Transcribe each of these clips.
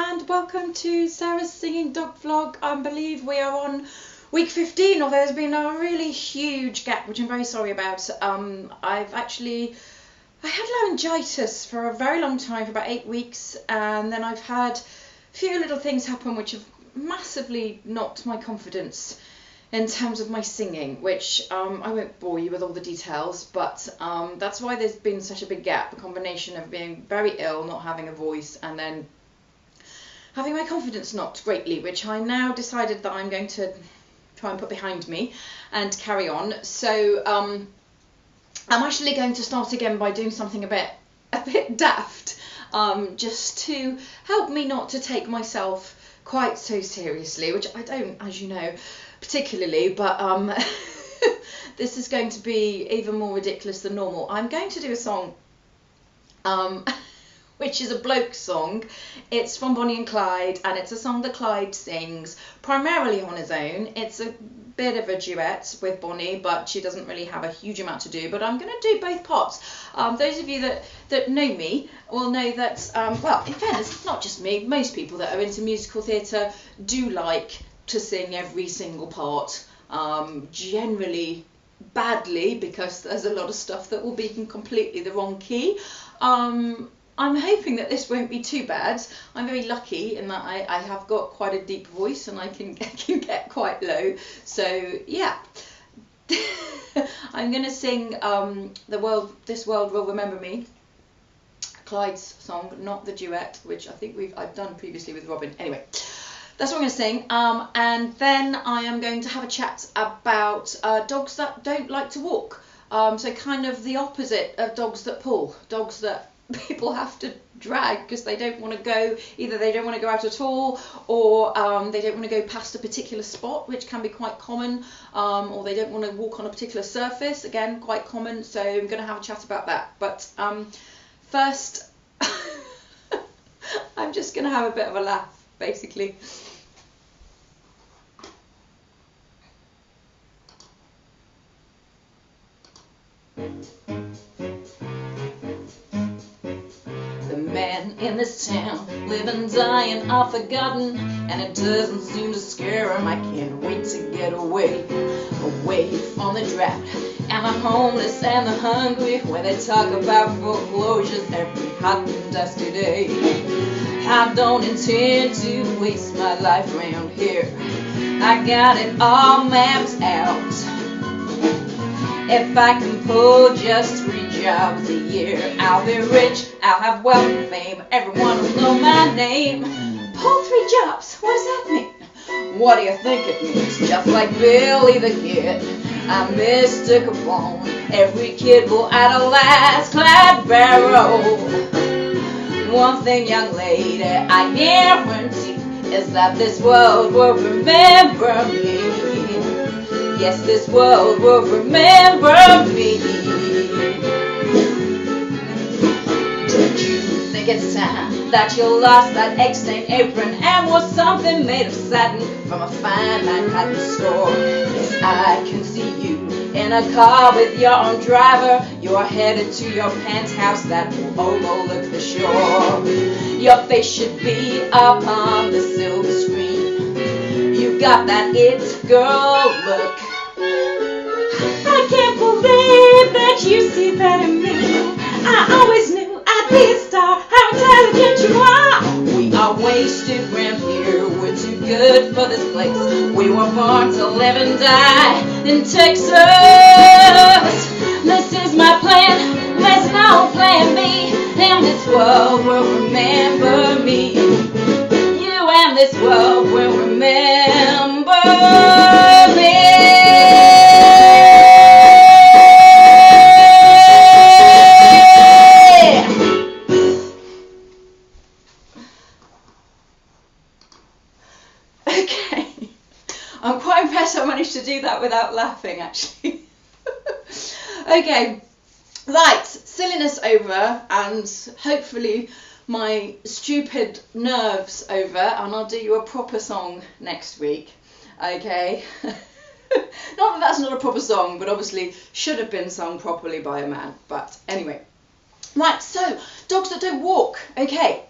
and welcome to Sarah's Singing Dog Vlog. I believe we are on week 15, although there's been a really huge gap, which I'm very sorry about. I had laryngitis for a very long time, for about 8 weeks, and then I've had a few little things happen which have massively knocked my confidence in terms of my singing, which I won't bore you with all the details, but that's why there's been such a big gap, a combination of being very ill, not having a voice, and then having my confidence knocked greatly, which I now decided that I'm going to try and put behind me and carry on. So I'm actually going to start again by doing something a bit daft, just to help me not to take myself quite so seriously, which I don't, as you know, particularly, but this is going to be even more ridiculous than normal. I'm going to do a song which is a bloke song. It's from Bonnie and Clyde, and it's a song that Clyde sings primarily on his own. It's a bit of a duet with Bonnie, but she doesn't really have a huge amount to do, but I'm going to do both parts. Those of you that know me will know that, well, in fairness, it's not just me. Most people that are into musical theatre do like to sing every single part, generally badly, because there's a lot of stuff that will be in completely the wrong key. I'm hoping that this won't be too bad. I'm very lucky in that I have got quite a deep voice and I can get quite low. So yeah, I'm going to sing This World Will Remember Me, Clyde's song, not the duet, which I think I've done previously with Robin. Anyway, that's what I'm going to sing, and then I am going to have a chat about dogs that don't like to walk. So kind of the opposite of dogs that pull, dogs that people have to drag because they don't want to go, either they don't want to go out at all, or they don't want to go past a particular spot, which can be quite common, or they don't want to walk on a particular surface, again quite common. So I'm going to have a chat about that, but first I'm just going to have a bit of a laugh, basically. Men in this town live and die and are forgotten, and it doesn't seem to scare them. I can't wait to get away from the drought and the homeless and the hungry, when they talk about foreclosures every hot and dusty day. I don't intend to waste my life around here. I got it all mapped out. If I can pull just 3 jobs a year, I'll be rich, I'll have wealth and fame, everyone will know my name. Pull 3 jobs, what does that mean? What do you think it means? Just like Billy the Kid, I'm Mr. Capone. Every kid will idolize Clyde Barrow. One thing, young lady, I guarantee is that this world will remember me. Yes, this world will remember me. Don't you think it's time that you lost that egg-stained apron and wore something made of satin from a fine Manhattan store? Yes, I can see you in a car with your own driver. You're headed to your penthouse that will overlook the shore. Your face should be up on the silver screen. You got that it girl look. I can't believe that you see that in me. I always knew I'd be a star. How intelligent you are. We are wasted around here. We're too good for this place. We were born to live and die in Texas. This is my plan. There's no plan B. And this world will remember me. You and this world will remember me. I'm quite impressed I managed to do that without laughing, actually. Okay, right, silliness over, and hopefully my stupid nerves over, and I'll do you a proper song next week, okay? Not that that's not a proper song, but obviously should have been sung properly by a man, but anyway. Right, so, dogs that don't walk, okay.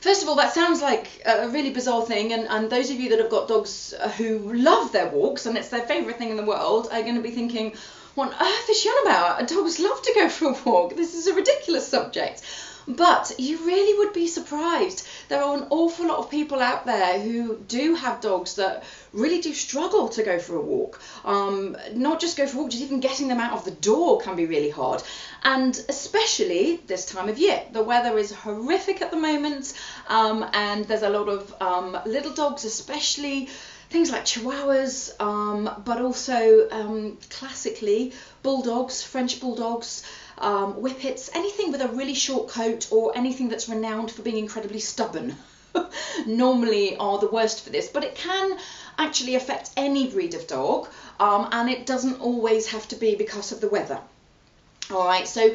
First of all, that sounds like a really bizarre thing, and those of you that have got dogs who love their walks and it's their favourite thing in the world are going to be thinking, what on earth is she on about? Dogs love to go for a walk. This is a ridiculous subject. But you really would be surprised. There are an awful lot of people out there who do have dogs that really do struggle to go for a walk. Not just go for a walk, just even getting them out of the door can be really hard. And especially this time of year. The weather is horrific at the moment, and there's a lot of little dogs, especially things like Chihuahuas, but also classically bulldogs, French bulldogs, whippets, anything with a really short coat or anything that's renowned for being incredibly stubborn normally are the worst for this, but it can actually affect any breed of dog, and it doesn't always have to be because of the weather. All right, so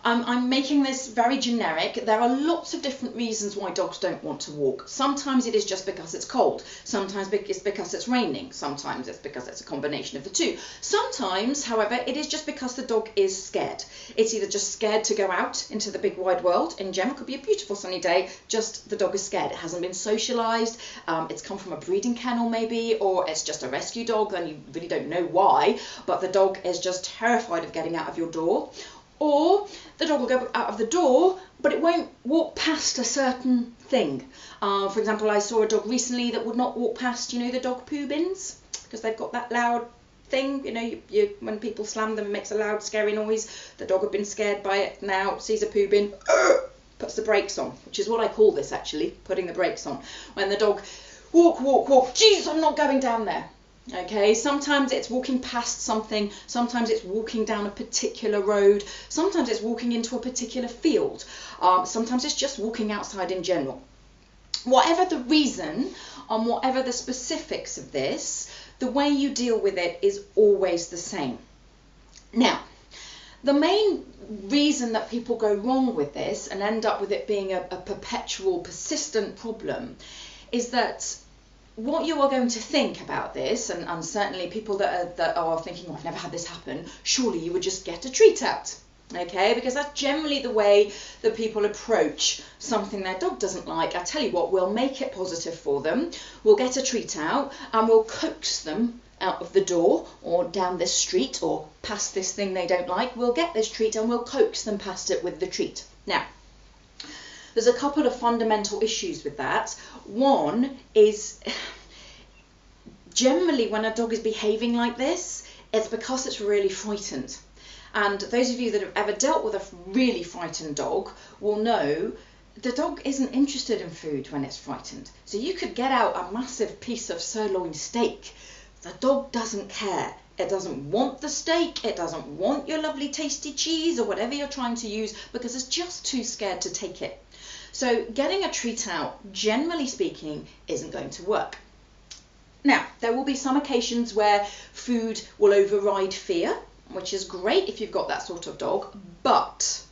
I'm making this very generic. There are lots of different reasons why dogs don't want to walk. Sometimes it is just because it's cold. Sometimes it's because it's raining. Sometimes it's because it's a combination of the two. Sometimes, however, it is just because the dog is scared. It's either just scared to go out into the big wide world. In general, it could be a beautiful sunny day, just the dog is scared. It hasn't been socialised. It's come from a breeding kennel maybe, or it's just a rescue dog and you really don't know why, but the dog is just terrified of getting out of your door. Or the dog will go out of the door, but it won't walk past a certain thing. For example, I saw a dog recently that would not walk past, you know, the dog poo bins, because they've got that loud thing, you know, when people slam them, it makes a loud, scary noise. The dog had been scared by it, now sees a poo bin, puts the brakes on, which is what I call this actually, putting the brakes on. When the dog walk, Jesus, I'm not going down there. Okay, sometimes it's walking past something, sometimes it's walking down a particular road, sometimes it's walking into a particular field, sometimes it's just walking outside in general. Whatever the reason, whatever the specifics of this, the way you deal with it is always the same. Now, the main reason that people go wrong with this and end up with it being a perpetual, persistent problem is that what you are going to think about this, and certainly people that are thinking, oh, I've never had this happen, surely you would just get a treat out, okay? Because that's generally the way that people approach something their dog doesn't like. I tell you what, we'll make it positive for them. We'll get a treat out and we'll coax them out of the door or down this street or past this thing they don't like. We'll get this treat and we'll coax them past it with the treat. Now, there's a couple of fundamental issues with that. One is generally when a dog is behaving like this, it's because it's really frightened. And those of you that have ever dealt with a really frightened dog will know the dog isn't interested in food when it's frightened. So you could get out a massive piece of sirloin steak. The dog doesn't care. It doesn't want the steak, it doesn't want your lovely tasty cheese or whatever you're trying to use because it's just too scared to take it. So getting a treat out, generally speaking, isn't going to work. Now, there will be some occasions where food will override fear, which is great if you've got that sort of dog, but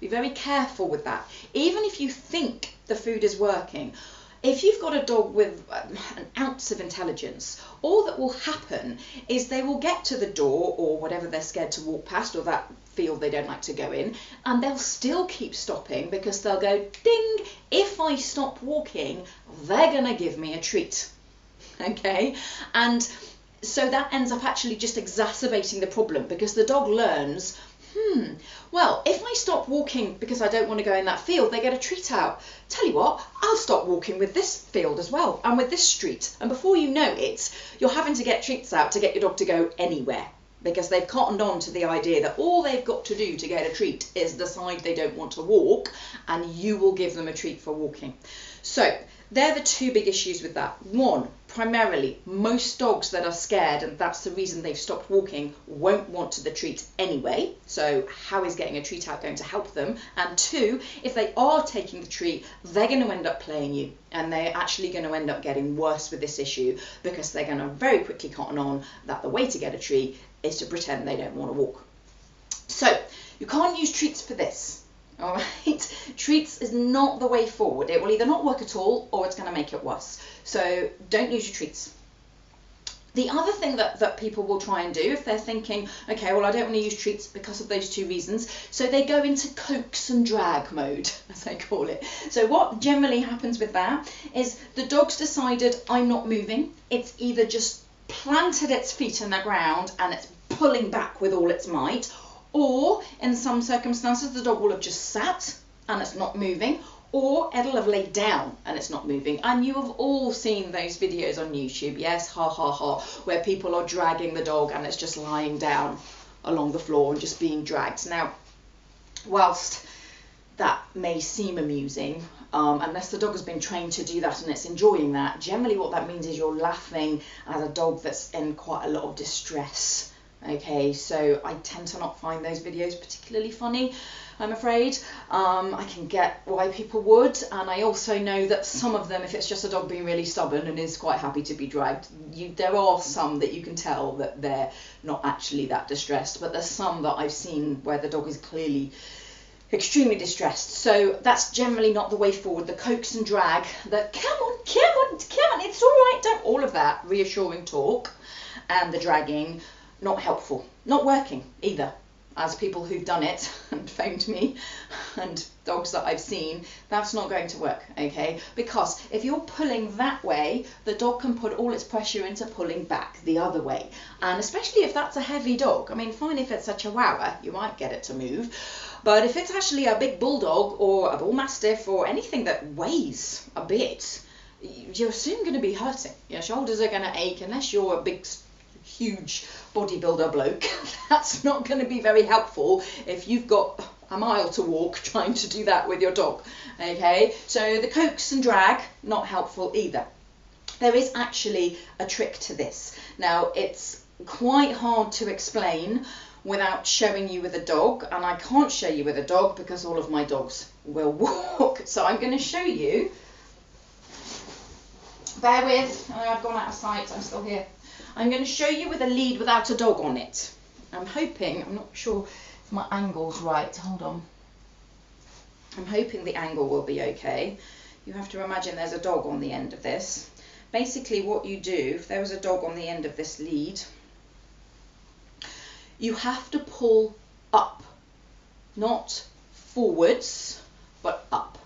be very careful with that. Even if you think the food is working, if you've got a dog with an ounce of intelligence, all that will happen is they will get to the door or whatever they're scared to walk past or that field they don't like to go in, and they'll still keep stopping because they'll go, ding, if I stop walking, they're going to give me a treat. Okay? And so that ends up actually just exacerbating the problem because the dog learns, well, if I stop walking because I don't want to go in that field, they get a treat out. Tell you what, I'll stop walking with this field as well and with this street. And before you know it, you're having to get treats out to get your dog to go anywhere because they've cottoned on to the idea that all they've got to do to get a treat is decide they don't want to walk and you will give them a treat for walking. So they're the two big issues with that. One, primarily, most dogs that are scared, and that's the reason they've stopped walking, won't want the treat anyway. So how is getting a treat out going to help them? And two, if they are taking the treat, they're going to end up playing you. And they're actually going to end up getting worse with this issue because they're going to very quickly cotton on that the way to get a treat is to pretend they don't want to walk. So you can't use treats for this. All right, treats is not the way forward. It will either not work at all or it's going to make it worse. So don't use your treats. The other thing that people will try and do if they're thinking, okay, well, I don't want to use treats because of those two reasons, so they go into coax and drag mode, as they call it. So what generally happens with that is the dog's decided, I'm not moving. It's either just planted its feet in the ground and it's pulling back with all its might, or in some circumstances the dog will have just sat and it's not moving, or it'll have laid down and it's not moving. And you have all seen those videos on YouTube, yes, ha ha ha, where people are dragging the dog and it's just lying down along the floor and just being dragged. Now, whilst that may seem amusing, unless the dog has been trained to do that and it's enjoying that, generally what that means is you're laughing at a dog that's in quite a lot of distress. Okay, so I tend to not find those videos particularly funny, I'm afraid. I can get why people would, and I also know that some of them, if it's just a dog being really stubborn and is quite happy to be dragged, there are some that you can tell that they're not actually that distressed, but there's some that I've seen where the dog is clearly extremely distressed. So that's generally not the way forward. The coax and drag, the come on, it's all right, don't, all of that reassuring talk, and the dragging, not helpful, not working either. As people who've done it and phoned me, and dogs that I've seen, that's not going to work, okay? Because if you're pulling that way, the dog can put all its pressure into pulling back the other way. And especially if that's a heavy dog, I mean, fine if it's a Chihuahua, you might get it to move. But if it's actually a big bulldog or a bull mastiff or anything that weighs a bit, you're soon going to be hurting. Your shoulders are going to ache unless you're a big, huge bodybuilder bloke. That's not going to be very helpful if you've got a mile to walk trying to do that with your dog. Okay, so the coax and drag, not helpful either. There is actually a trick to this. Now, it's quite hard to explain without showing you with a dog, and I can't show you with a dog because all of my dogs will walk. So I'm going to show you. Bear with, I've gone out of sight, I'm still here. I'm going to show you with a lead without a dog on it. I'm hoping, I'm not sure if my angle's right, hold on. I'm hoping the angle will be okay. You have to imagine there's a dog on the end of this. Basically what you do, if there was a dog on the end of this lead, you have to pull up, not forwards, but up.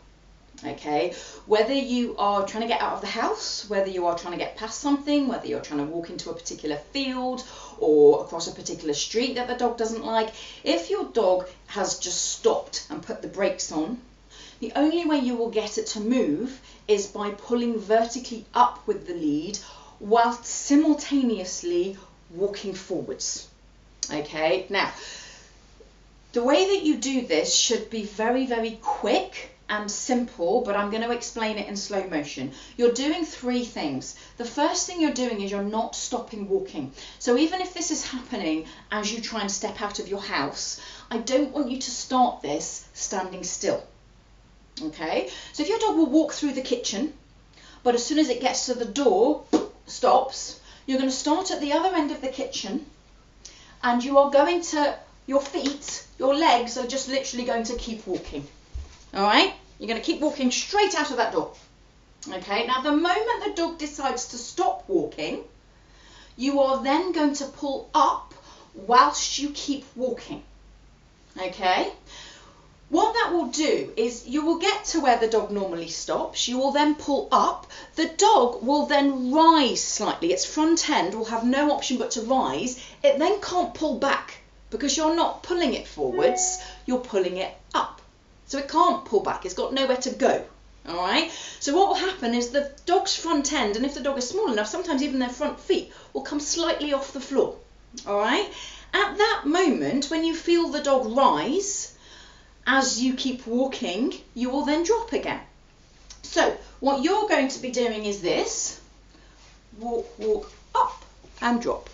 Okay, whether you are trying to get out of the house, whether you are trying to get past something, whether you're trying to walk into a particular field or across a particular street that the dog doesn't like, if your dog has just stopped and put the brakes on, the only way you will get it to move is by pulling vertically up with the lead whilst simultaneously walking forwards. Okay, now the way that you do this should be very, very quick and simple, but I'm going to explain it in slow motion. You're doing three things. The first thing you're doing is you're not stopping walking. So even if this is happening as you try and step out of your house, I don't want you to start this standing still. Okay? So if your dog will walk through the kitchen, but as soon as it gets to the door, stops, you're going to start at the other end of the kitchen, and you are going to, your feet, your legs are just literally going to keep walking. All right, you're going to keep walking straight out of that door. Okay, now the moment the dog decides to stop walking, you are then going to pull up whilst you keep walking. Okay, what that will do is you will get to where the dog normally stops. You will then pull up. The dog will then rise slightly. Its front end will have no option but to rise. It then can't pull back because you're not pulling it forwards, you're pulling it up. So it can't pull back, it's got nowhere to go, all right? So what will happen is the dog's front end, and if the dog is small enough, sometimes even their front feet will come slightly off the floor, all right? At that moment, when you feel the dog rise, as you keep walking, you will then drop again. So what you're going to be doing is this, walk, walk, up, and drop.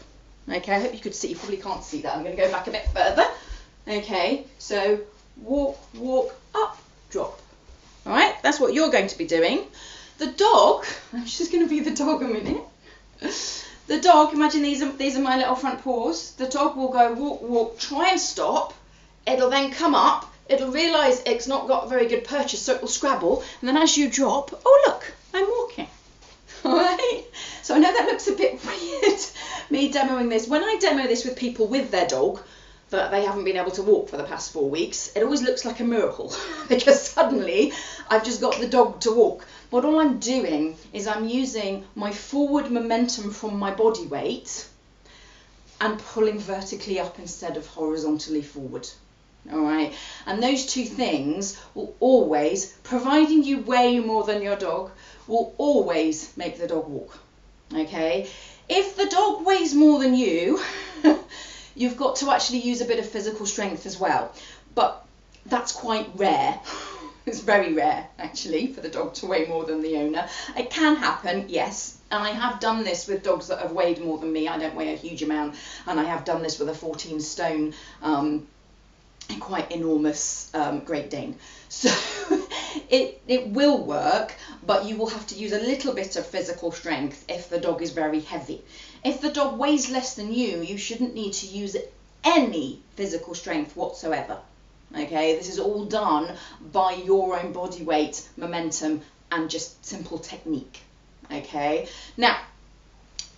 Okay, I hope you could see, you probably can't see that. I'm going to go back a bit further. Okay, so walk, walk, up, drop. All right, that's what you're going to be doing. The dog, I'm just going to be the dog a minute. The dog, imagine these are my little front paws. The dog will go walk, walk, try and stop. It'll then come up. It'll realise it's not got a very good purchase, so it will scrabble. And then as you drop, oh look, I'm walking. All right, so I know that looks a bit weird, me demoing this. When I demo this with people with their dog that they haven't been able to walk for the past 4 weeks, it always looks like a miracle because suddenly I've just got the dog to walk. But all I'm doing is I'm using my forward momentum from my body weight and pulling vertically up instead of horizontally forward. All right, and those two things will always, providing you weigh more than your dog, will always make the dog walk. Okay, if the dog weighs more than you, you've got to actually use a bit of physical strength as well, but that's quite rare. It's very rare actually for the dog to weigh more than the owner. It can happen, yes, and I have done this with dogs that have weighed more than me. I don't weigh a huge amount, and I have done this with a 14 stone quite enormous Great Dane. So it will work, but you will have to use a little bit of physical strength if the dog is very heavy. If the dog weighs less than you shouldn't need to use any physical strength whatsoever. Okay, this is all done by your own body weight, momentum, and just simple technique. Okay, now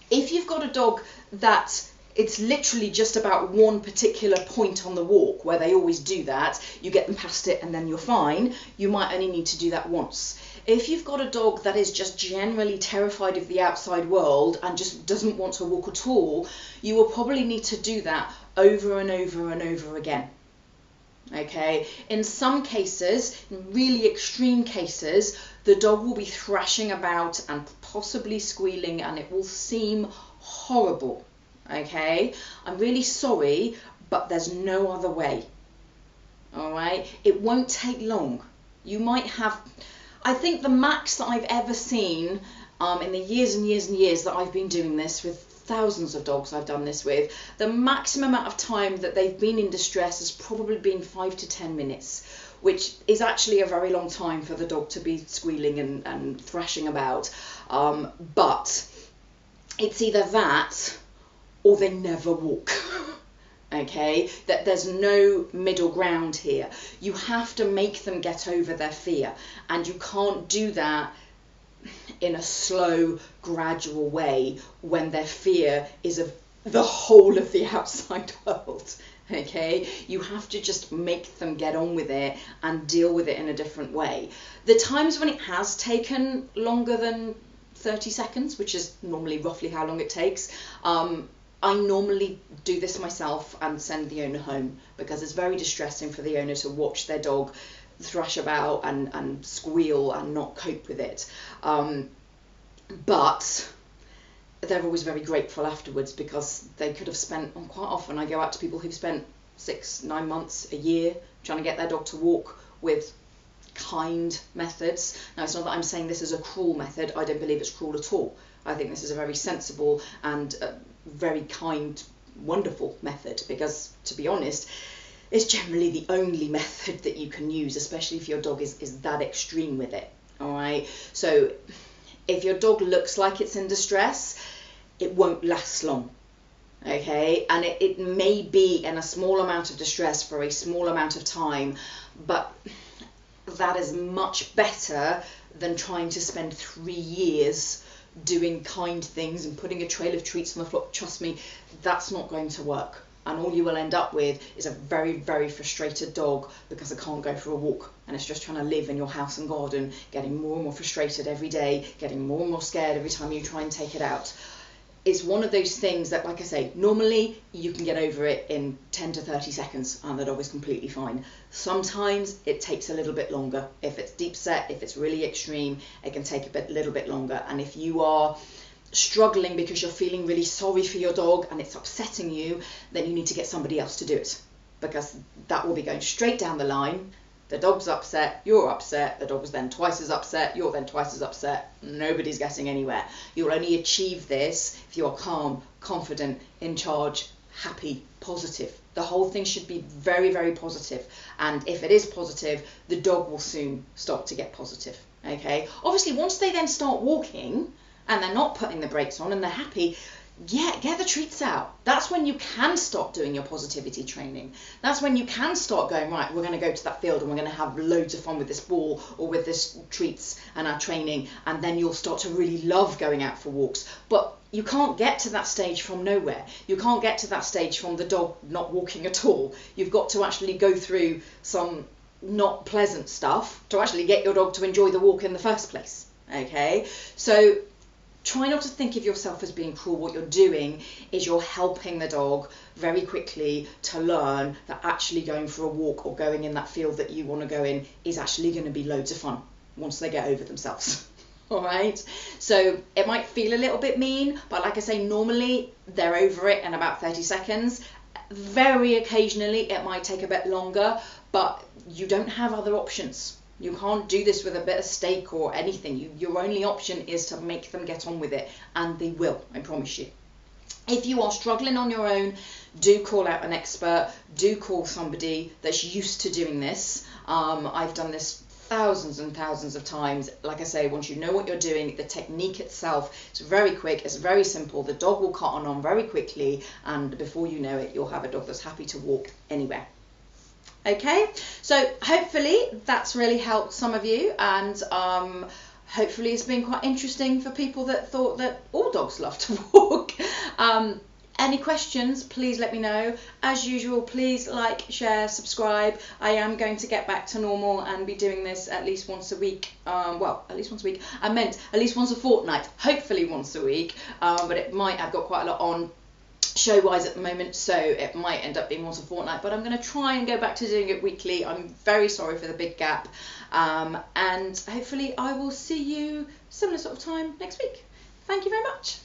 if you've got a dog that it's literally just about one particular point on the walk where they always do that, you get them past it and then you're fine, you might only need to do that once. If you've got a dog that is just generally terrified of the outside world and just doesn't want to walk at all, you will probably need to do that over and over and over again. Okay, in some cases, in really extreme cases, the dog will be thrashing about and possibly squealing, and it will seem horrible. Okay, I'm really sorry, but there's no other way. All right, it won't take long. You might have, I think the max that I've ever seen in the years and years and years that I've been doing this with thousands of dogs I've done this with, the maximum amount of time that they've been in distress has probably been 5 to 10 minutes, which is actually a very long time for the dog to be squealing and thrashing about. But it's either that or they never walk. Okay, that there's no middle ground here. You have to make them get over their fear, and you can't do that in a slow, gradual way when their fear is of the whole of the outside world. Okay, you have to just make them get on with it and deal with it in a different way. The times when it has taken longer than 30 seconds, which is normally roughly how long it takes, I normally do this myself and send the owner home, because it's very distressing for the owner to watch their dog thrash about and squeal and not cope with it. But they're always very grateful afterwards, because they could have spent, and quite often I go out to people who've spent 6, 9 months, a year trying to get their dog to walk with kind methods. Now, it's not that I'm saying this is a cruel method. I don't believe it's cruel at all. I think this is a very sensible and very kind, wonderful method, because, to be honest, it's generally the only method that you can use, especially if your dog is that extreme with it. All right, so if your dog looks like it's in distress, it won't last long. Okay, and it may be in a small amount of distress for a small amount of time, but that is much better than trying to spend 3 years doing kind things and putting a trail of treats on the floor. Trust me, that's not going to work. And all you will end up with is a very, very frustrated dog because it can't go for a walk, and it's just trying to live in your house and garden, getting more and more frustrated every day, getting more and more scared every time you try and take it out. It's one of those things that, like I say, normally you can get over it in 10 to 30 seconds and the dog is completely fine. Sometimes it takes a little bit longer. If it's deep set, if it's really extreme, it can take a little bit longer. And if you are struggling because you're feeling really sorry for your dog and it's upsetting you, then you need to get somebody else to do it, because that will be going straight down the line. The dog's upset, you're upset, the dog's then twice as upset, you're then twice as upset, nobody's getting anywhere. You'll only achieve this if you are calm, confident, in charge, happy, positive. The whole thing should be very, very positive, and if it is positive, the dog will soon start to get positive. Okay, obviously once they then start walking and they're not putting the brakes on and they're happy, yeah, get the treats out. That's when you can start doing your positivity training. That's when you can start going, right, we're going to go to that field and we're going to have loads of fun with this ball or with this treats and our training, and then you'll start to really love going out for walks. But you can't get to that stage from nowhere. You can't get to that stage from the dog not walking at all. You've got to actually go through some not pleasant stuff to actually get your dog to enjoy the walk in the first place. Okay, so try not to think of yourself as being cruel. What you're doing is you're helping the dog very quickly to learn that actually going for a walk or going in that field that you want to go in is actually going to be loads of fun once they get over themselves. All right, so it might feel a little bit mean, but like I say, normally they're over it in about 30 seconds. Very occasionally it might take a bit longer, but you don't have other options. You can't do this with a bit of steak or anything. Your only option is to make them get on with it, and they will, I promise you. If you are struggling on your own, do call out an expert, do call somebody that's used to doing this. I've done this thousands and thousands of times. Like I say, once you know what you're doing, the technique itself is very quick, it's very simple. The dog will cotton on very quickly, and before you know it, you'll have a dog that's happy to walk anywhere. Okay, so hopefully that's really helped some of you, and hopefully it's been quite interesting for people that thought that all dogs love to walk. Any questions, please let me know. As usual, please like, share, subscribe. I am going to get back to normal and be doing this at least once a week. Well, at least once a week. I meant at least once a fortnight, hopefully once a week. But it might, I've got quite a lot on show-wise at the moment, so it might end up being once a fortnight, but I'm going to try and go back to doing it weekly. I'm very sorry for the big gap, and hopefully I will see you similar sort of time next week. Thank you very much.